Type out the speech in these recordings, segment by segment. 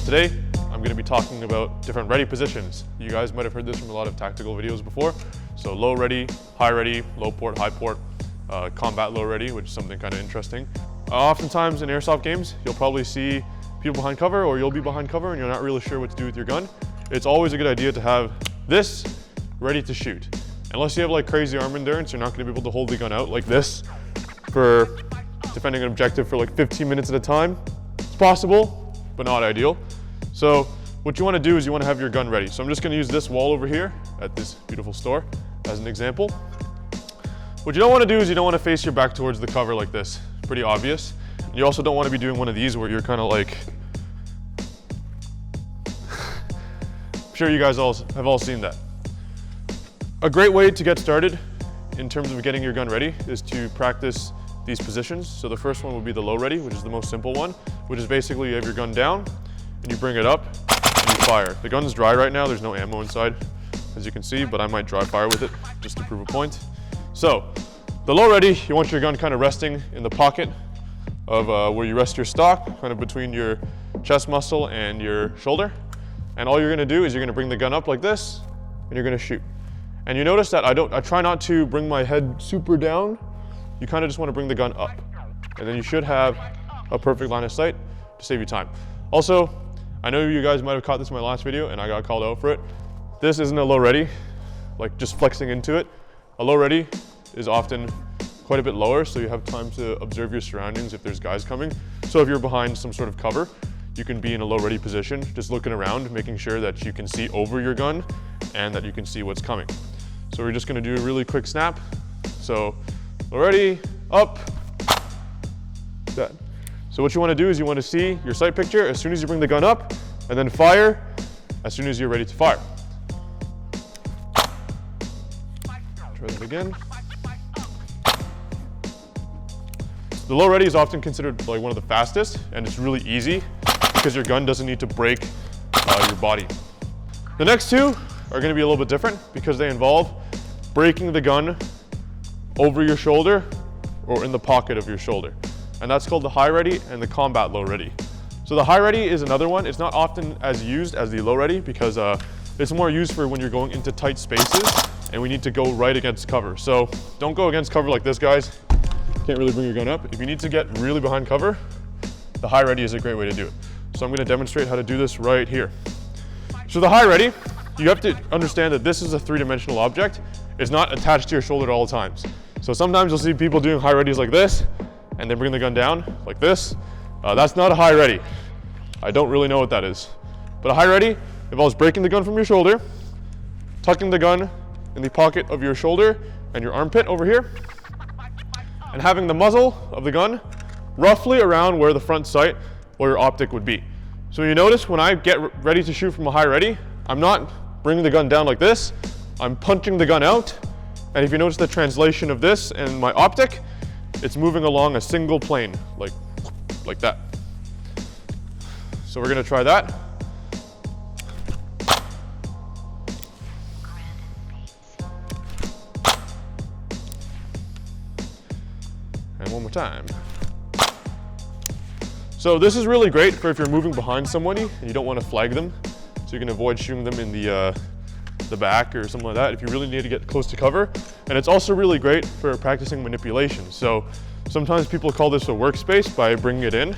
Today, I'm going to be talking about different ready positions. You guys might have heard this from a lot of tactical videos before. So low ready, high ready, low port, high port, combat low ready, which is something kind of interesting. Oftentimes in airsoft games, you'll probably see people behind cover, or you'll be behind cover and you're not really sure what to do with your gun. It's always a good idea to have this ready to shoot. Unless you have like crazy arm endurance, you're not going to be able to hold the gun out like this for defending an objective for like 15 minutes at a time. It's possible, but not ideal. So what you want to do is you want to have your gun ready. So I'm just going to use this wall over here at this beautiful store as an example. What you don't want to do is you don't want to face your back towards the cover like this. Pretty obvious. You also don't want to be doing one of these where you're kind of like, I'm sure you guys have all seen that. A great way to get started in terms of getting your gun ready is to practice these positions. So the first one would be the low ready, which is the most simple one, which is basically you have your gun down and you bring it up and you fire. The gun's dry right now, there's no ammo inside, as you can see, but I might dry fire with it just to prove a point. So the low ready, you want your gun kind of resting in the pocket of where you rest your stock, kind of between your chest muscle and your shoulder. And all you're gonna do is you're gonna bring the gun up like this and you're gonna shoot. And you notice that I try not to bring my head super down. You kind of just want to bring the gun up. And then you should have a perfect line of sight to save you time. Also, I know you guys might have caught this in my last video and I got called out for it. This isn't a low ready, like just flexing into it. A low ready is often quite a bit lower, so you have time to observe your surroundings if there's guys coming. So if you're behind some sort of cover, you can be in a low ready position, just looking around, making sure that you can see over your gun and that you can see what's coming. So we're just gonna do a really quick snap. So low ready, up, that. So what you wanna do is you wanna see your sight picture as soon as you bring the gun up, and then fire as soon as you're ready to fire. Try that again. The low ready is often considered like one of the fastest, and it's really easy because your gun doesn't need to break your body. The next two are going to be a little bit different because they involve breaking the gun over your shoulder or in the pocket of your shoulder. And that's called the high ready and the combat low ready. So the high ready is another one. It's not often as used as the low ready because it's more used for when you're going into tight spaces and we need to go right against cover. So don't go against cover like this, guys. Can't really bring your gun up. If you need to get really behind cover, the high ready is a great way to do it. So I'm going to demonstrate how to do this right here. So the high ready, you have to understand that this is a three-dimensional object. It's not attached to your shoulder at all times. So sometimes you'll see people doing high readies like this and then bring the gun down like this. That's not a high ready. I don't really know what that is. But a high ready involves breaking the gun from your shoulder, tucking the gun in the pocket of your shoulder and your armpit over here, and having the muzzle of the gun roughly around where the front sight or your optic would be. So you notice when I get ready to shoot from a high ready, I'm not bringing the gun down like this, I'm punching the gun out. And if you notice the translation of this and my optic, it's moving along a single plane, like that. So we're gonna try that. And one more time. So this is really great for if you're moving behind somebody and you don't want to flag them, so you can avoid shooting them in the back or something like that if you really need to get close to cover. And it's also really great for practicing manipulation. So sometimes people call this a workspace by bringing it in.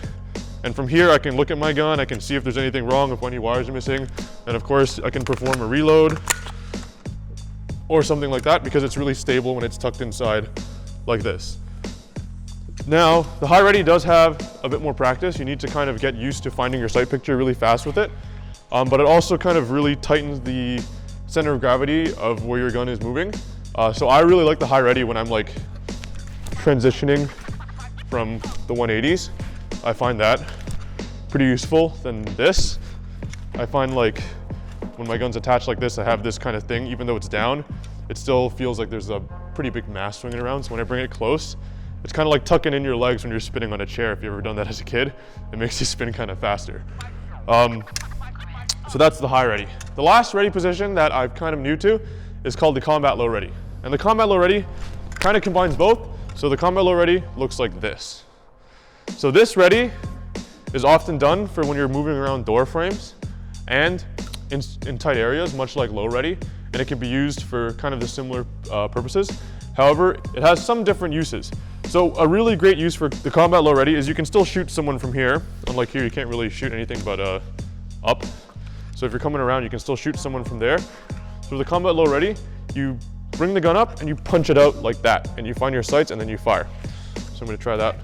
And from here I can look at my gun, I can see if there's anything wrong, if any wires are missing. And of course I can perform a reload or something like that because it's really stable when it's tucked inside like this. Now, the high ready does have a bit more practice. You need to kind of get used to finding your sight picture really fast with it. But it also kind of really tightens the center of gravity of where your gun is moving. So I really like the high ready when I'm like transitioning from the 180s. I find that pretty useful than this. I find like when my gun's attached like this, I have this kind of thing, even though it's down, it still feels like there's a pretty big mass swinging around. So when I bring it close, it's kind of like tucking in your legs when you're spinning on a chair. If you've ever done that as a kid, it makes you spin kind of faster. So that's the high ready. The last ready position that I'm kind of new to is called the combat low ready. And the combat low ready kind of combines both. So the combat low ready looks like this. So this ready is often done for when you're moving around door frames and in tight areas, much like low ready, and it can be used for kind of the similar purposes. However, it has some different uses. So a really great use for the combat low ready is you can still shoot someone from here. Unlike here, you can't really shoot anything but up. So if you're coming around, you can still shoot someone from there. So with the combat low ready, you bring the gun up and you punch it out like that, and you find your sights and then you fire. So I'm gonna try that.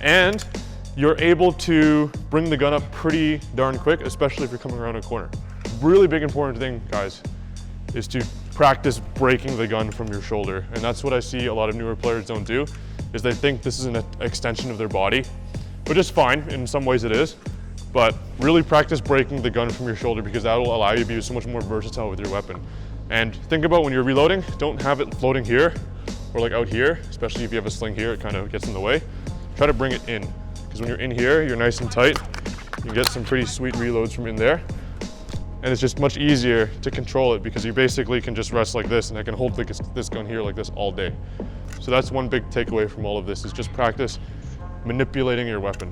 And you're able to bring the gun up pretty darn quick, especially if you're coming around a corner. Really big important thing, guys, is to practice breaking the gun from your shoulder. And that's what I see a lot of newer players don't do, is they think this is an extension of their body, which is fine, in some ways it is, but really practice breaking the gun from your shoulder, because that will allow you to be so much more versatile with your weapon. And think about when you're reloading, don't have it floating here or like out here, especially if you have a sling here, it kind of gets in the way. Try to bring it in, because when you're in here, you're nice and tight. You get some pretty sweet reloads from in there. And it's just much easier to control it, because you basically can just rest like this, and I can hold this gun here like this all day. So that's one big takeaway from all of this, is just practice manipulating your weapon.